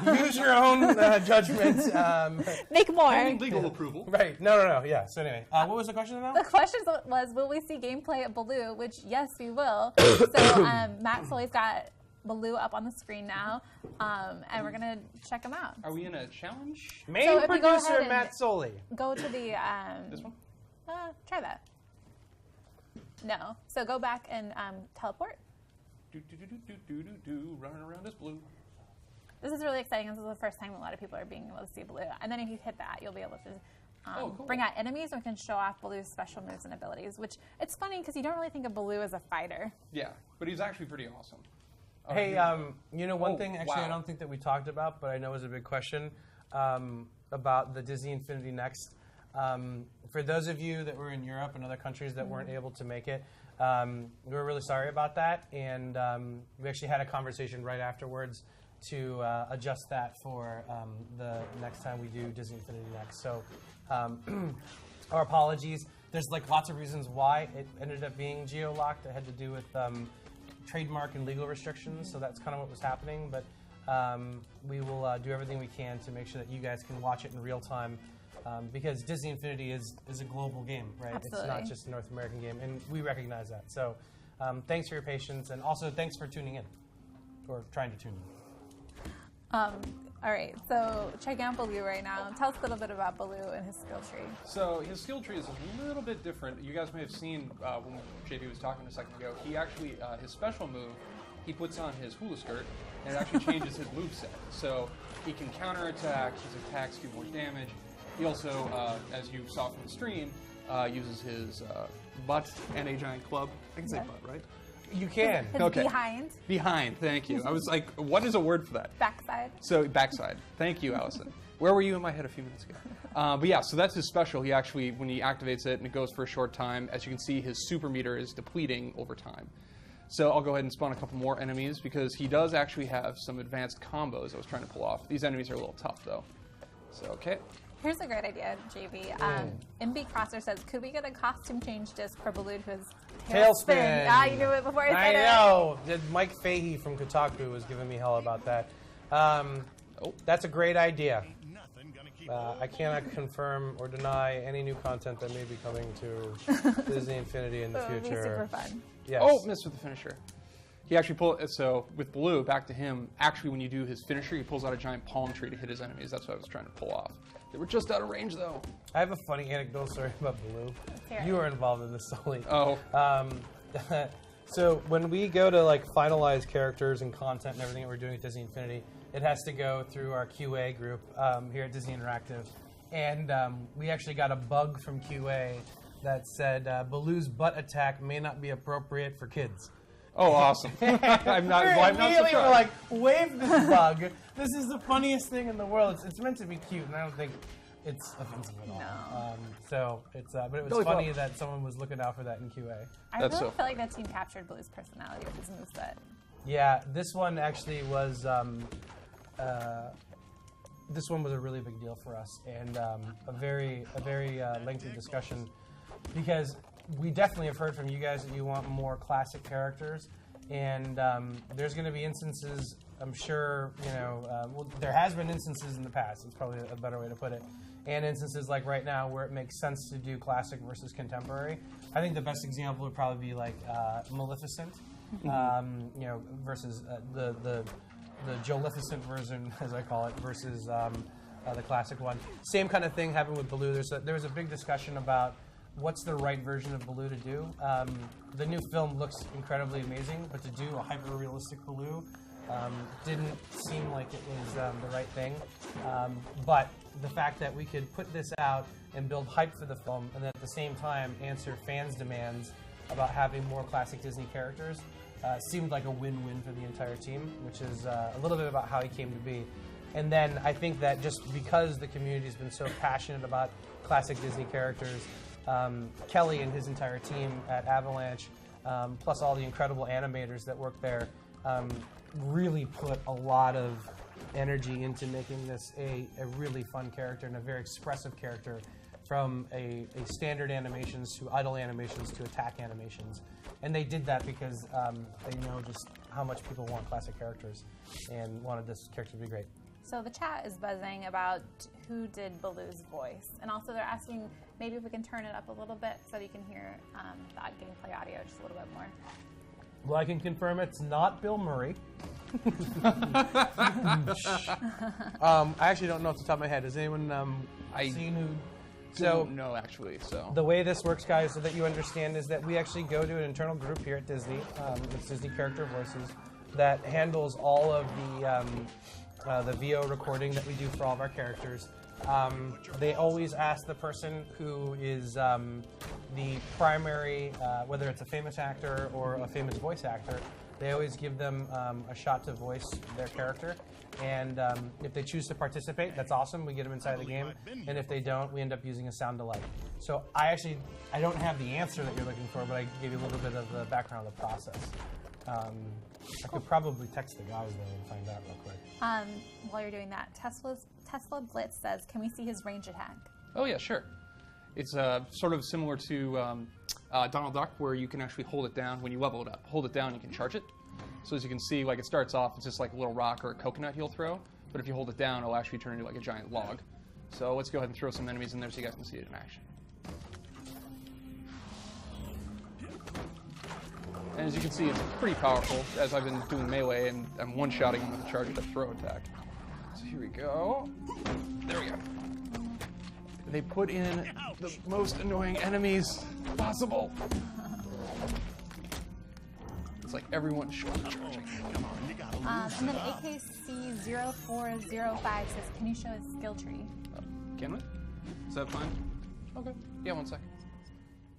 Use your own judgment. Make more. Legal approval. Right. No. Yeah. So anyway, what was the question about? The question was, will we see gameplay at Baloo? Which, yes, we will. So Matt Sully's got Baloo up on the screen now, and we're going to check him out. Are we in a challenge? Main producer Matt Sully. Go to the... This one? Try that. No. So go back and teleport. Running around as Baloo. This is really exciting. This is the first time a lot of people are being able to see Baloo. And then if you hit that, you'll be able to cool. bring out enemies, or we can show off Baloo's special moves and abilities, which it's funny because you don't really think of Baloo as a fighter. Yeah, but he's actually pretty awesome. Hey, you know, one thing actually I don't think that we talked about, but I know is a big question about the Disney Infinity Next. For those of you that were in Europe and other countries that weren't able to make it, we're really sorry about that, and we actually had a conversation right afterwards to adjust that for the next time we do Disney Infinity Next. So our apologies. There's like lots of reasons why it ended up being geo-locked. It had to do with trademark and legal restrictions, so that's kind of what was happening. But we will do everything we can to make sure that you guys can watch it in real time. Because Disney Infinity is a global game, right? Absolutely. It's not just a North American game, and we recognize that. So thanks for your patience, and also thanks for tuning in, or trying to tune in. All right, so checking out Baloo right now. Tell us a little bit about Baloo and his skill tree. So his skill tree is a little bit different. You guys may have seen when JB was talking a second ago, he actually, his special move, he puts on his hula skirt, and it actually changes his moveset. So he can counterattack, his attacks do more damage. He also, as you saw from the stream, uses his butt and a giant club. I can say butt, right? You can. His Okay. behind. Behind, thank you. I was like, what is a word for that? Backside. So, backside. Thank you, Allison. Where were you in my head a few minutes ago? But yeah, so that's his special. He actually, when he activates it and it goes for a short time, as you can see, his super meter is depleting over time. So I'll go ahead and spawn a couple more enemies because he does actually have some advanced combos I was trying to pull off. These enemies are a little tough, though. So, okay. Here's a great idea, JB. MB Crosser says, could we get a costume change disc for Baloo to his Tailspin. Ah, you knew it before I said it. I know. Mike Fahey from Kotaku was giving me hell about that. That's a great idea. I cannot confirm or deny any new content that may be coming to Disney Infinity in the future. It would be super fun. Yes. Oh, missed with the finisher. He actually so with Baloo, back to him, actually when you do his finisher, he pulls out a giant palm tree to hit his enemies. That's what I was trying to pull off. They were just out of range, though. I have a funny anecdotal story about Baloo. You were involved in this, Sully. Oh. So when we go to like finalize characters and content and everything that we're doing at Disney Infinity, it has to go through our QA group here at Disney Interactive. And we actually got a bug from QA that said Baloo's butt attack may not be appropriate for kids. Oh, awesome. I'm not surprised. We're like, wave this bug. This is the funniest thing in the world. It's meant to be cute, and I don't think it's offensive at all. No. So it's, but it was Really funny fun. that someone was looking out for that in QA. I That's really so feel like that team captured Baloo's personality with his moveset. Yeah, this one actually was. This one was a really big deal for us, and a very lengthy discussion, because we definitely have heard from you guys that you want more classic characters, and there's going to be instances, I'm sure, well, there has been instances in the past, it's probably a better way to put it, and instances like right now where it makes sense to do classic versus contemporary. I think the best example would probably be like Maleficent, versus the Jolificent version, as I call it, versus the classic one. Same kind of thing happened with Baloo. There was a big discussion about what's the right version of Baloo to do. The new film looks incredibly amazing, but to do a hyper-realistic Baloo didn't seem like it was the right thing. But the fact that we could put this out and build hype for the film, and at the same time answer fans' demands about having more classic Disney characters, seemed like a win-win for the entire team, which is a little bit about how he came to be. And then I think that just because the community has been so passionate about classic Disney characters, Kelly and his entire team at Avalanche, plus all the incredible animators that work there, really put a lot of energy into making this a really fun character and a very expressive character, from a standard animations to idle animations to attack animations. And they did that because they know just how much people want classic characters and wanted this character to be great. So the chat is buzzing about who did Baloo's voice. And also they're asking maybe if we can turn it up a little bit so that you can hear the gameplay audio just a little bit more. Well, I can confirm it's not Bill Murray. I actually don't know off the top of my head. Has anyone seen who? So no, actually. So the way this works, guys, so that you understand, is that we actually go to an internal group here at Disney. It's Disney Character Voices that handles all of the VO recording that we do for all of our characters. They always ask the person who is the primary, whether it's a famous actor or a famous voice actor, they always give them a shot to voice their character. And if they choose to participate, that's awesome. We get them inside the game. And if they don't, we end up using a sound delay. So I don't have the answer that you're looking for, but I gave you a little bit of the background of the process. I could probably text the guys though and find out real quick. While you're doing that, Tesla Blitz says, can we see his range attack? Oh yeah, sure. It's sort of similar to Donald Duck, where you can actually hold it down when you level it up. Hold it down, you can charge it. So as you can see, like it starts off, it's just like a little rock or a coconut he'll throw. But if you hold it down, it'll actually turn into like a giant log. So let's go ahead and throw some enemies in there so you guys can see it in action. And as you can see, it's pretty powerful, as I've been doing melee, and I'm one-shotting him with a charge with a throw attack. So here we go. There we go. They put in the most annoying enemies possible. It's like everyone's shoulder charging. And then AKC0405 says, can you show his skill tree? Can we? Is that fine? Okay. Yeah, 1 second.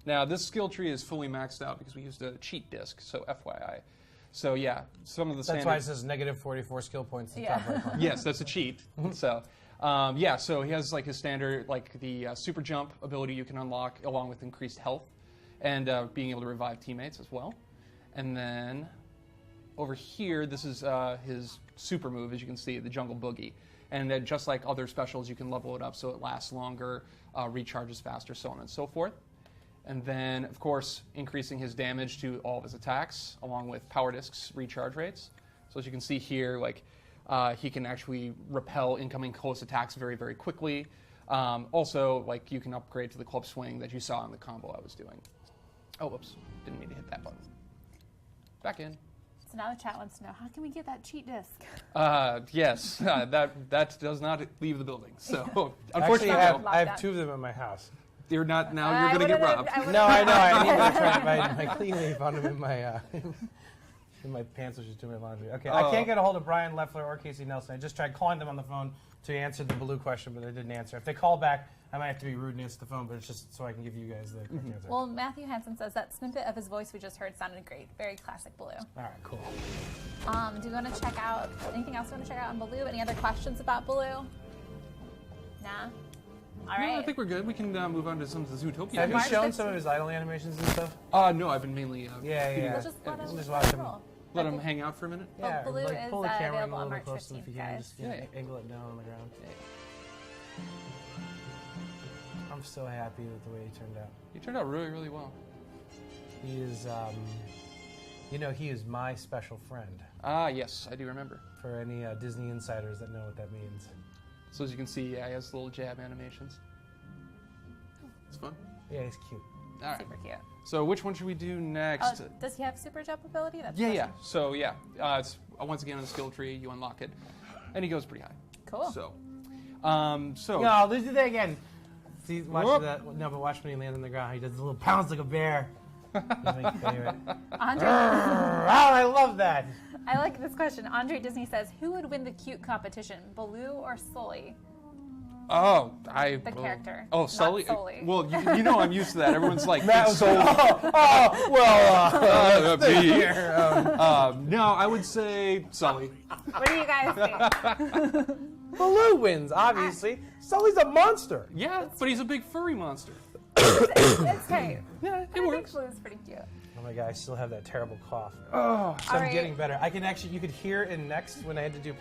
Now, this skill tree is fully maxed out because we used a cheat disk, so FYI. So yeah, some of the That's why it says negative 44 skill points in the top right corner. Yes, that's a cheat. So yeah, so he has like his standard, like the super jump ability you can unlock along with increased health and being able to revive teammates as well. And then over here, this is his super move, as you can see, the Jungle Boogie. And then just like other specials, you can level it up so it lasts longer, recharges faster, so on and so forth. And then, of course, increasing his damage to all of his attacks, along with power discs recharge rates. So as you can see here, like he can actually repel incoming close attacks very, very quickly. Also, like you can upgrade to the club swing that you saw in the combo I was doing. Oh, whoops! Didn't mean to hit that button. Back in. So now the chat wants to know, how can we get that cheat disc? Yes, that does not leave the building. So Unfortunately, unfortunately, I have 2 of them in my house. you're not now. You're going to get robbed. No, I know. I need to try my clean leaf on them in my in my pants, which is doing my laundry. Okay, I can't get a hold of Brian Leffler or Casey Nelson. I just tried calling them on the phone to answer the Baloo question, but they didn't answer. If they call back, I might have to be rude and answer the phone, but it's just so I can give you guys the correct answer. Well, Matthew Hansen says that snippet of his voice we just heard sounded great. Very classic Baloo. All right, cool. Do you want to check out anything else you want to check out on Baloo? Any other questions about Baloo? Nah? All right. No, I think we're good. We can move on to some of the Zootopia. Have you March shown 15th. some of his idle animations and stuff? No, I've been mainly Yeah. We'll just let him, Just watch him. roll. let him hang out for a minute. Yeah, Baloo like pull the is, camera in available a on little March closer if you 15th, can. guys. Just Yeah. angle it down on the ground. I'm so happy with the way he turned out. You turned out really, really well. He is, he is my special friend. Ah, yes, I do remember. For any Disney insiders that know what that means. So as you can see, yeah, he has little jab animations. It's fun. Yeah, he's cute. All right. Super cute. So which one should we do next? Does he have super jump ability? That's Yeah, the yeah. question. So yeah, it's once again on the skill tree, you unlock it, and he goes pretty high. Cool. So, No, let's do that again. See, watch Whoop. that. No, but watch when he lands on the ground. He does a little pounce like a bear. He's my favorite. Andre, I love that. I like this question. Andre Disney says, who would win the cute competition, Baloo or Sully? the character, Oh, not Sully. Sully. Well, you know I'm used to that. Everyone's like, Matt it's was Sully. me. No, I would say Sully. What do you guys think? Baloo wins, obviously. Sully's a monster. Yeah, but he's a big furry monster. It's great. Yeah, I it think works. Baloo's pretty cute. Oh my god, I still have that terrible cough. Oh, So I'm right. getting better. I can actually, you could hear in next when I had to do